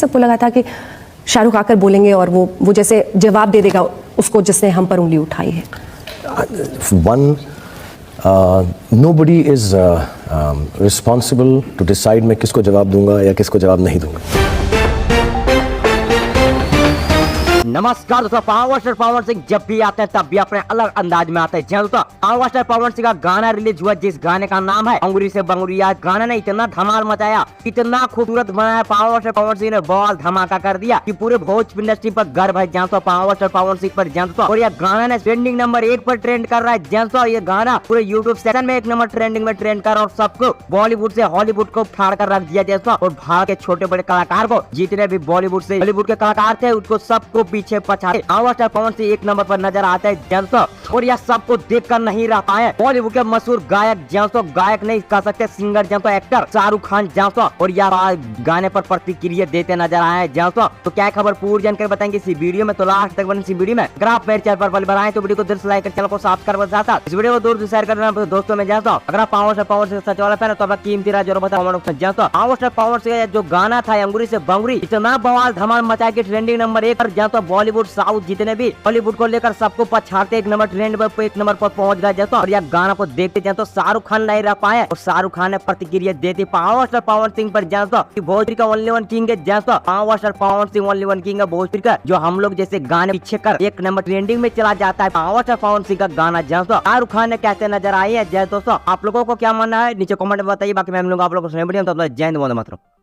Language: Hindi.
सबको लगा था कि शाहरुख आकर बोलेंगे और वो जैसे जवाब दे देगा उसको जिसने हम पर उंगली उठाई है। Nobody is responsible to decide मैं किसको जवाब दूंगा या किसको जवाब नहीं दूंगा। नमस्कार दोस्तों, पावर सिंह जब भी आते हैं तब भी अपने अलग अंदाज में आते हैं। दोस्तों पावर सिंह का गाना रिलीज हुआ जिस गाने का नाम है अंगूरी से बंगूरी। गाना ने इतना धमाल मचाया, इतना खूबसूरत बनाया, पावर सिंह ने बहुत धमाका कर दिया कि पूरे भोजपुरी इंडस्ट्री पर गर्व है। जानते पावर सिंह पर जानते, और यह गाना ने ट्रेंडिंग नंबर 1 पर ट्रेंड कर रहा है। जानते ये गाना पूरे यूट्यूब सेक्शन में 1 नंबर ट्रेंडिंग में ट्रेंड कर रहा है और सबको बॉलीवुड से हॉलीवुड को फाड़ कर रख दिया। जैसा और भारत के छोटे बड़े कलाकार को जितने भी बॉलीवुड से हॉलीवुड के कलाकार थे उसको सबको पीछे पछाड़े पावर सिंह 1 नंबर पर नजर आता है। जानते और यह सबको देखकर नहीं रह पाए बॉलीवुड के मशहूर गायक, जानते गायक नहीं कह सकते, सिंगर जानते, एक्टर शाहरुख खान जानते, और यह गाने पर प्रतिक्रिया देते नजर आए। जानते तो क्या खबर पूरी जानकर बताएंगे इसी वीडियो में, तो लास्ट तक बने इसी वीडियो में। अगर आप मेरे चैनल पर पहली बार आए तो वीडियो को दिल से लाइक कर चैनल को सब्सक्राइब कर साथ इस वीडियो को दूर से शेयर करना दोस्तों में। जानते अगर आप पावर से सच वाला फैन तो अपना कीमती राय जरूर बताओ। जानते पावर से जो गाना था अंगूरी से बंगूरी इतना बवाल धमाल मचाया कि ट्रेंडिंग नंबर 1 पर जानते बॉलीवुड साउथ जितने भी बॉलीवुड को लेकर सबको पछाड़ते 1 नंबर ट्रेंड पर 1 नंबर पर पहुंच गया। जानते और यह गाना को देखते जानते शाहरुख खान नहीं रह पाए और शाहरुख खान ने प्रतिक्रिया देती पावर सिंह पर। जानते भोजपुरी का ओनली वन किंग है। जानते power Singh only one king है भोजपुरी का, जो हम लोग जैसे गाने पीछे कर 1 नंबर ट्रेंडिंग में चला जाता है। पावर सिंह का गाना जानते शाहरुख खान ने कैसे नजर आई है। जय दोस्तों, आप लोगों को क्या मानना है नीचे कमेंट में बताइए। बाकी मैं मिलूंगा आप लोगों को जय हिंद वंदे मातरम।